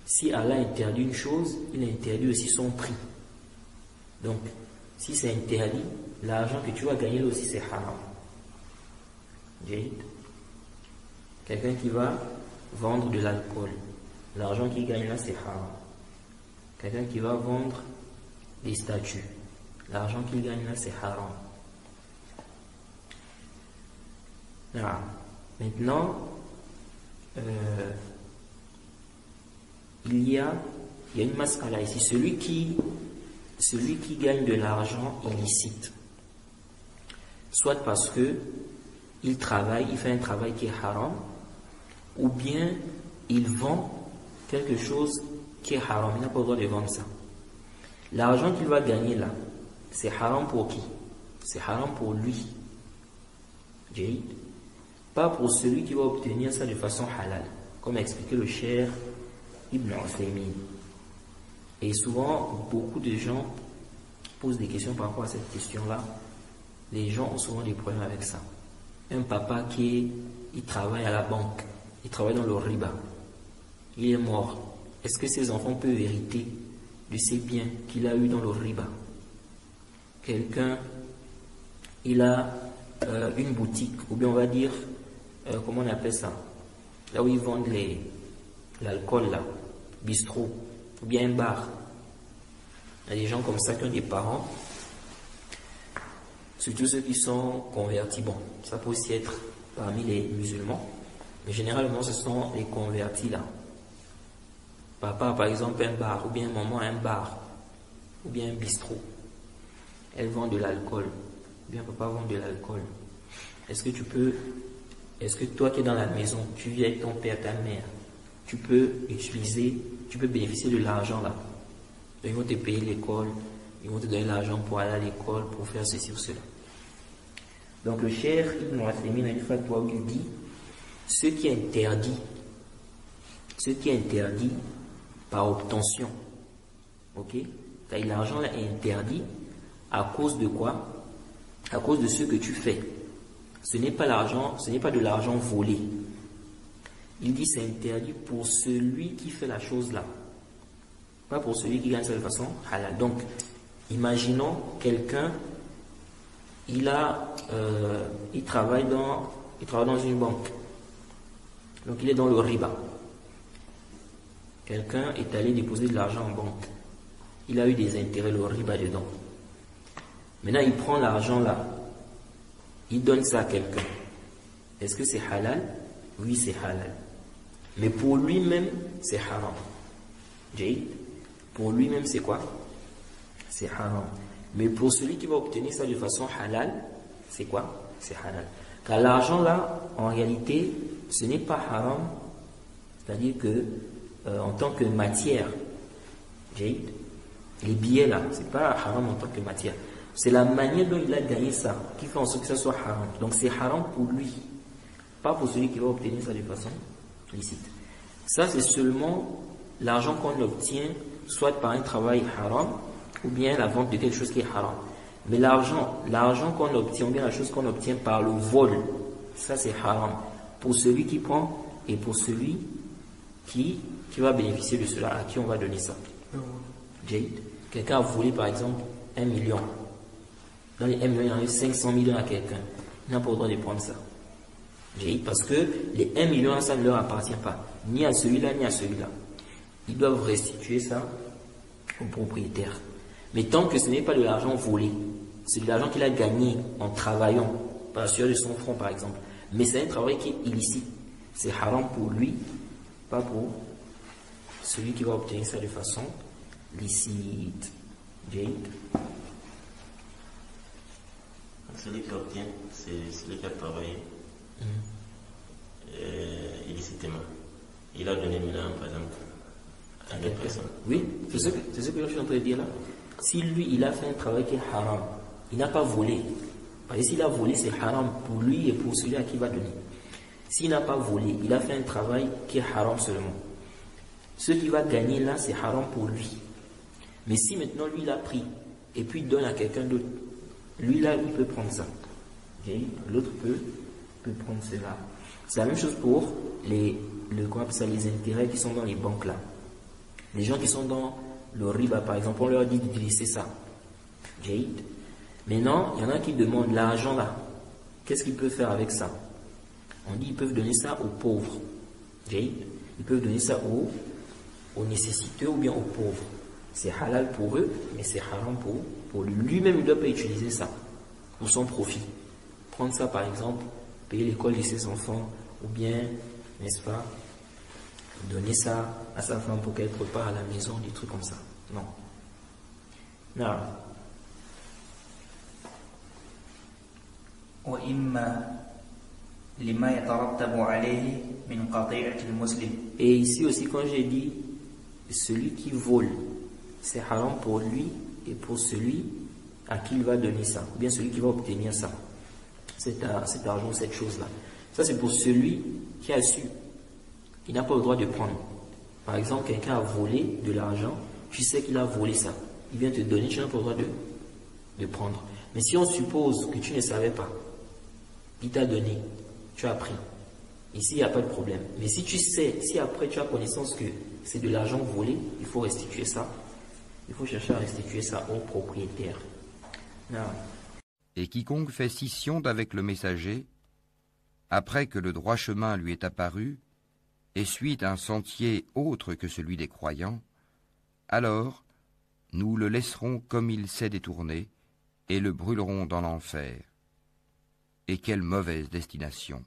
Si Allah interdit une chose, il interdit aussi son prix. Donc, si c'est interdit, l'argent que tu vas gagner là aussi c'est haram. Quelqu'un qui va vendre de l'alcool, l'argent qu'il gagne là c'est haram. Quelqu'un qui va vendre des statues, l'argent qu'il gagne là c'est haram. Maintenant, il y a une mas'ala ici. Celui qui gagne de l'argent illicite, soit parce que il travaille, il fait un travail qui est haram, ou bien il vend quelque chose qui est haram, il n'a pas le droit de vendre ça. L'argent qu'il va gagner là, c'est haram pour qui? C'est haram pour lui. Pas pour celui qui va obtenir ça de façon halal, comme a expliqué le Cheikh Ibn Uthaymin. Et souvent, beaucoup de gens posent des questions par rapport à cette question-là. Les gens ont souvent des problèmes avec ça. Un papa il travaille à la banque, il travaille dans le riba, il est mort. Est-ce que ses enfants peuvent hériter de ses biens qu'il a eu dans le riba? Quelqu'un, il a une boutique, ou bien on va dire, comment on appelle ça? Là où ils vendent l'alcool, là, bistrot, ou bien un bar. Il y a des gens comme ça qui ont des parents, surtout ceux qui sont convertis. Bon, ça peut aussi être parmi les musulmans, mais généralement ce sont les convertis là. Papa, par exemple, un bar, ou bien maman, un bar, ou bien un bistrot. Elle vend de l'alcool, ou bien papa vend de l'alcool. Est-ce que toi qui es dans la maison, tu vis avec ton père, ta mère, tu peux bénéficier de l'argent là? Ils vont te payer l'école, ils vont te donner l'argent pour aller à l'école, pour faire ceci ou cela. Donc le Cheikh Ibn Uthaymin a une fatwa où il dit ce qui est interdit par obtention, ok? L'argent là est interdit à cause de quoi? À cause de ce que tu fais. Ce n'est pas de l'argent volé. Il dit c'est interdit pour celui qui fait la chose là, pas pour celui qui gagne ça de façon halal. Donc, imaginons quelqu'un, il travaille dans une banque. Donc, il est dans le riba. Quelqu'un est allé déposer de l'argent en banque. Il a eu des intérêts, le riba dedans. Maintenant, il prend l'argent là. Il donne ça à quelqu'un. Est-ce que c'est halal? Oui, c'est halal. Mais pour lui-même, c'est haram. Pour lui-même, c'est quoi? C'est haram. Mais pour celui qui va obtenir ça de façon halal, c'est quoi? C'est halal. Car l'argent là, en réalité, ce n'est pas haram. C'est-à-dire que, en tant que matière, les billets là, c'est pas haram en tant que matière. C'est la manière dont il a gagné ça qui fait en sorte que ça soit haram. Donc c'est haram pour lui, pas pour celui qui va obtenir ça de façon licite. Ça c'est seulement l'argent qu'on obtient soit par un travail haram ou bien la vente de quelque chose qui est haram. Mais l'argent qu'on obtient ou bien la chose qu'on obtient par le vol, ça c'est haram pour celui qui prend et pour celui qui va bénéficier de cela, à qui on va donner ça. Quelqu'un a volé par exemple 1 million. Dans les 1 million, il y en a eu 500 millions à quelqu'un. Il n'a pas le droit de prendre ça. Parce que les 1 million, ça ne leur appartient pas. Ni à celui-là, ni à celui-là. Ils doivent restituer ça au propriétaire. Mais tant que ce n'est pas de l'argent volé, c'est de l'argent qu'il a gagné en travaillant, par la sueur de son front par exemple. Mais c'est un travail qui est illicite. C'est haram pour lui, pas pour celui qui va obtenir ça de façon licite. Celui qui obtient, c'est celui qui a travaillé illicitement. Il a donné 1000 ans, par exemple, à une personne. Oui, c'est ce que je suis en train de dire là. Si lui, il a fait un travail qui est haram, il n'a pas volé. Parce que s'il a volé, c'est haram pour lui et pour celui à qui il va donner. S'il n'a pas volé, il a fait un travail qui est haram seulement. Ce qu'il va gagner là, c'est haram pour lui. Mais si maintenant lui, il a pris et puis il donne à quelqu'un d'autre, lui là, il peut prendre ça. L'autre peut prendre cela. C'est la même chose pour les intérêts qui sont dans les banques là. Les gens qui sont dans le riba, par exemple, on leur dit d'utiliser ça. Jaïd. Maintenant, il y en a qui demandent l'argent là. Qu'est-ce qu'ils peuvent faire avec ça? On dit qu'ils peuvent donner ça aux pauvres. Jaïd. Ils peuvent donner ça aux nécessiteux ou bien aux pauvres. C'est halal pour eux, mais c'est haram pour lui. Lui-même, il ne doit pas utiliser ça pour son profit. Prendre ça, par exemple, payer l'école de ses enfants, ou bien, n'est-ce pas, donner ça à sa femme pour qu'elle prépare à la maison, des trucs comme ça. Non. Non. Et ici aussi, quand j'ai dit celui qui vole, c'est haram pour lui et pour celui à qui il va donner ça, ou bien celui qui va obtenir ça, cet argent, cette chose-là. Ça, c'est pour celui qui a su. Il n'a pas le droit de prendre. Par exemple, quelqu'un a volé de l'argent, tu sais qu'il a volé ça. Il vient te donner, tu n'as pas le droit de prendre. Mais si on suppose que tu ne savais pas, il t'a donné, tu as pris. Ici, il n'y a pas de problème. Mais si tu sais, si après tu as connaissance que c'est de l'argent volé, il faut restituer ça. Il faut chercher à restituer ça au propriétaire. Non. Et quiconque fait scission d'avec le messager, après que le droit chemin lui est apparu, et suit un sentier autre que celui des croyants, alors nous le laisserons comme il s'est détourné, et le brûlerons dans l'enfer. Et quelle mauvaise destination!